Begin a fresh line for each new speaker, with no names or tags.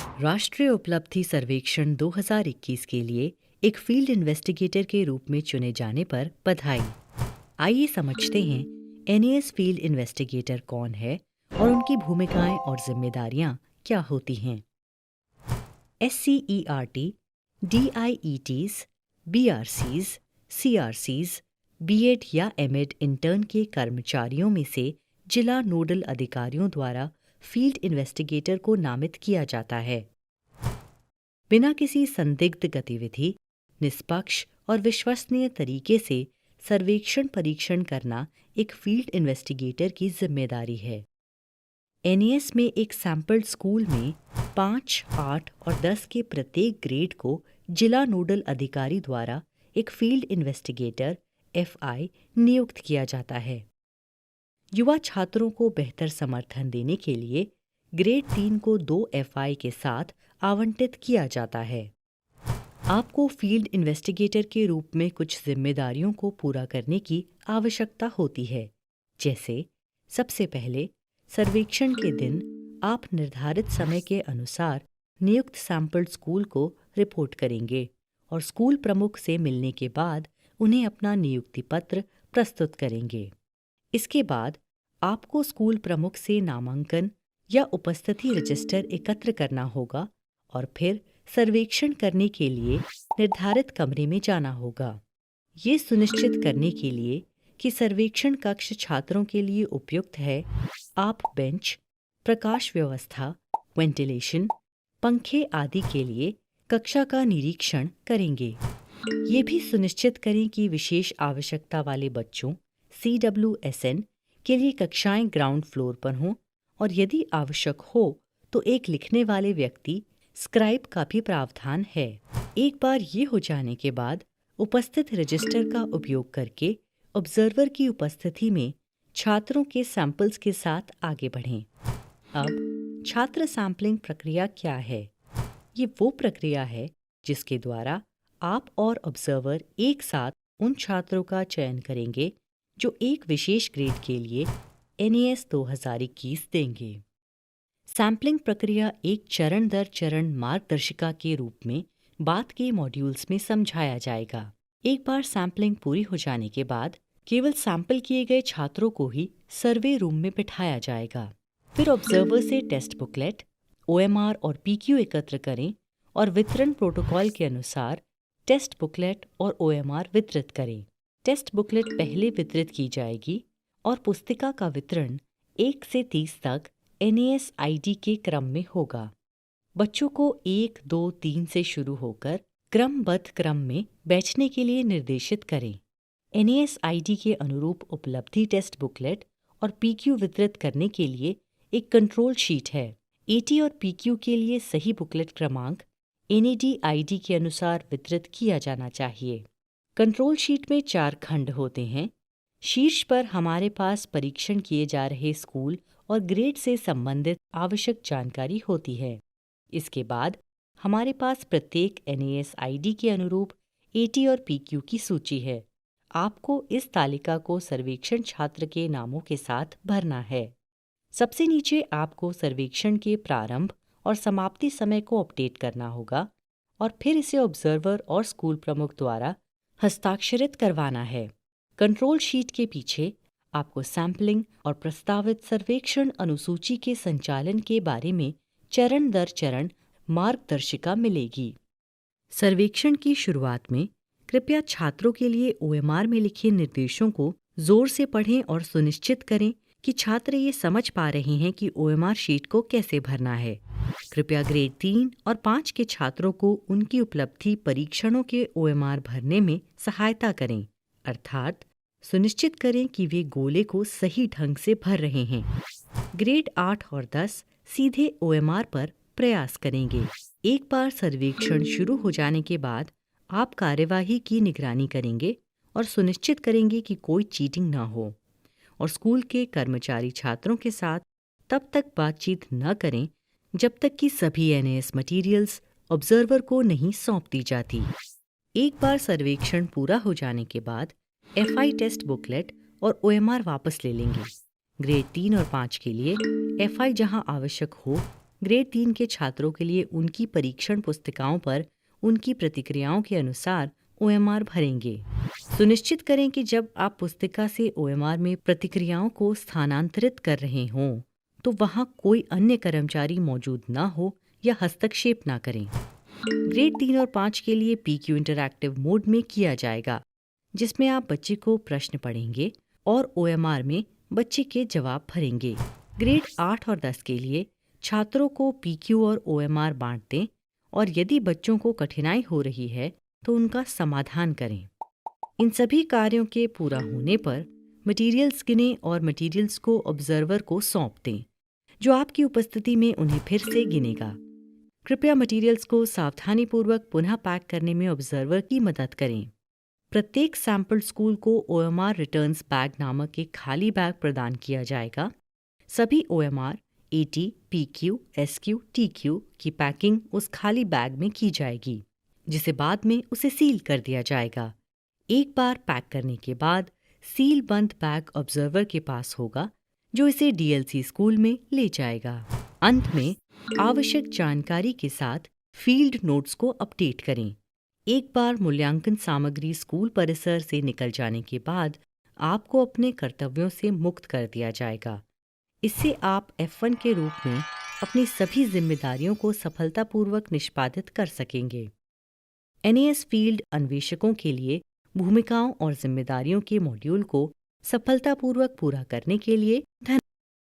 राष्ट्रीय उपलब्धि सर्वेक्षण 2021 के लिए एक फील्ड इन्वेस्टिगेटर के रूप में चुने जाने पर बधाई। आइए समझते हैं एनएएस फील्ड इन्वेस्टिगेटर कौन है और उनकी भूमिकाएं और जिम्मेदारियां क्या होती हैं। SCERT, DIETs, BRCs, CRCs, B Ed या एमएड इंटर्न के कर्मचारियों में से जिला नोडल अधिकारियों द्वारा फील्ड इन्वेस्टिगेटर को नामित किया जाता है। बिना किसी संदिग्ध गतिविधि, निष्पक्ष और विश्वसनीय तरीके से सर्वेक्षण परीक्षण करना एक फील्ड इन्वेस्टिगेटर की जिम्मेदारी है। एनएएस में एक सैंपल स्कूल में 5, 8 और 10 के प्रत्येक ग्रेड को जिला नोडल अधिकारी द्वारा एक फील्ड इन्वेस्टिगेटर FI नियुक्त किया जाता है। युवा छात्रों को बेहतर समर्थन देने के लिए ग्रेड 3 को 2 FI के साथ आवंटित किया जाता है। आपको फील्ड इन्वेस्टिगेटर के रूप में कुछ जिम्मेदारियों को पूरा करने की आवश्यकता होती है, जैसे सबसे पहले सर्वेक्षण के दिन आप निर्धारित समय के अनुसार नियुक्त सैंपल स्कूल को रिपोर्ट करेंगे और स्कूल प्रमुख से मिलने के बाद उन्हें अपना नियुक्ति पत्र प्रस्तुत करेंगे। इसके बाद आपको स्कूल प्रमुख से नामांकन या उपस्थिति रजिस्टर एकत्र करना होगा और फिर सर्वेक्षण करने के लिए निर्धारित कमरे में जाना होगा। ये सुनिश्चित करने के लिए कि सर्वेक्षण कक्ष छात्रों के लिए उपयुक्त है, आप बेंच, प्रकाश व्यवस्था, वेंटिलेशन, पंखे आदि के लिए कक्षा का निरीक्षण करेंगे। ये भी सुनिश्चित करें कि विशेष आवश्यकता वाले बच्चों CWSN के लिए कक्षाएं ग्राउंड फ्लोर पर हों और यदि आवश्यक हो तो एक लिखने वाले व्यक्ति स्क्राइब का भी प्रावधान है। एक बार ये हो जाने के बाद उपस्थित रजिस्टर का उपयोग करके ऑब्जर्वर की उपस्थिति में छात्रों के सैंपल्स के साथ आगे बढ़ें। अब छात्र सैंपलिंग प्रक्रिया क्या है? ये वो प्रक्रिया है जिसके द्वारा आप और ऑब्जर्वर एक साथ उन छात्रों का चयन करेंगे जो एक विशेष ग्रेड के लिए NAS 2021 देंगे। सैंपलिंग प्रक्रिया एक चरण दर चरण मार्गदर्शिका के रूप में बाद के मॉड्यूल्स में समझाया जाएगा। एक बार सैंपलिंग पूरी हो जाने के बाद केवल सैंपल किए गए छात्रों को ही सर्वे रूम में बिठाया जाएगा। फिर ऑब्जर्वर से टेस्ट बुकलेट, OMR और PQ एकत्र करें और वितरण प्रोटोकॉल के अनुसार टेस्ट बुकलेट और OMR वितरित करें। टेस्ट बुकलेट पहले वितरित की जाएगी और पुस्तिका का वितरण 1 से 30 तक NAS ID के क्रम में होगा। बच्चों को 1, 2, 3 से शुरू होकर क्रमबद्ध क्रम में बैठने के लिए निर्देशित करें। NAS ID के अनुरूप उपलब्धि टेस्ट बुकलेट और PQ वितरित करने के लिए एक कंट्रोल शीट है। AT और PQ के लिए सही बुकलेट क्रमांक NAD ID के अनुसार वितरित किया जाना चाहिए। कंट्रोल शीट में 4 खंड होते हैं। शीर्ष पर हमारे पास परीक्षण किए जा रहे स्कूल और ग्रेड से संबंधित आवश्यक जानकारी होती है। इसके बाद हमारे पास प्रत्येक NAS ID के अनुरूप AT और PQ की सूची है। आपको इस तालिका को सर्वेक्षण छात्र के नामों के साथ भरना है। सबसे नीचे आपको सर्वेक्षण के प्रारंभ और समाप्ति समय को अपडेट करना होगा और फिर इसे ऑब्जर्वर और स्कूल प्रमुख द्वारा हस्ताक्षरित करवाना है। कंट्रोल शीट के पीछे आपको सैंपलिंग और प्रस्तावित सर्वेक्षण अनुसूची के संचालन के बारे में चरण दर चरण मार्गदर्शिका मिलेगी। सर्वेक्षण की शुरुआत में कृपया छात्रों के लिए OMR में लिखे निर्देशों को जोर से पढ़ें और सुनिश्चित करें कि छात्र ये समझ पा रहे हैं कि OMR शीट को कैसे भरना है। कृपया ग्रेड 3 और 5 के छात्रों को उनकी उपलब्धि परीक्षणों के OMR भरने में सहायता करें, अर्थात सुनिश्चित करें कि वे गोले को सही ढंग से भर रहे हैं। ग्रेड 8 और 10 सीधे OMR पर प्रयास करेंगे। एक बार सर्वेक्षण शुरू हो जाने के बाद आप कार्यवाही की निगरानी करेंगे और सुनिश्चित करेंगे कि कोई चीटिंग ना हो और स्कूल के कर्मचारी छात्रों के साथ तब तक बातचीत न करें जब तक कि सभी NAS मटेरियल्स ऑब्जर्वर को नहीं सौंप दी जाती। एक बार सर्वेक्षण पूरा हो जाने के बाद FI टेस्ट बुकलेट और OMR वापस ले लेंगे। ग्रेड 3 और 5 के लिए FI जहां आवश्यक हो ग्रेड 3 के छात्रों के लिए उनकी परीक्षण पुस्तिकाओं पर उनकी प्रतिक्रियाओं के अनुसार OMR भरेंगे। सुनिश्चित करें कि जब आप पुस्तिका से OMR में प्रतिक्रियाओं को स्थानांतरित कर रहे हों तो वहां कोई अन्य कर्मचारी मौजूद ना हो या हस्तक्षेप ना करें। ग्रेड 3 और 5 के लिए PQ इंटरैक्टिव मोड में किया जाएगा, जिसमें आप बच्चे को प्रश्न पढ़ेंगे और OMR में बच्चे के जवाब भरेंगे। ग्रेड 8 और 10 के लिए छात्रों को PQ और OMR बांट दें और यदि बच्चों को कठिनाई हो रही है तो उनका समाधान करें। इन सभी कार्यों के पूरा होने पर मटेरियल्स गिनें और मटेरियल्स को ऑब्जर्वर को सौंप दें, जो आपकी उपस्थिति में उन्हें फिर से गिनेगा। कृपया मटेरियल्स को सावधानीपूर्वक पुनः पैक करने में ऑब्जर्वर की मदद करें। प्रत्येक सैंपल स्कूल को OMR रिटर्न्स बैग नामक एक खाली बैग प्रदान किया जाएगा। सभी OMR, AT, PQ, SQ, TQ की पैकिंग उस खाली बैग में की जाएगी, जिसे बाद में उसे सील कर दिया जाएगा। एक बार पैक करने के बाद सील बंद बैग ऑब्जर्वर के पास होगा, जो इसे DLC स्कूल में ले जाएगा। अंत में आवश्यक जानकारी के साथ फील्ड नोट्स को अपडेट करें। एक बार मूल्यांकन सामग्री स्कूल परिसर से निकल जाने के बाद आपको अपने कर्तव्यों से मुक्त कर दिया जाएगा। इससे आप F1 के रूप में अपनी सभी जिम्मेदारियों को सफलतापूर्वक निष्पादित कर सकेंगे। NAS फील्ड अन्वेषकों के लिए भूमिकाओं और जिम्मेदारियों के मॉड्यूल को सफलतापूर्वक पूरा करने के लिए धन्यवाद।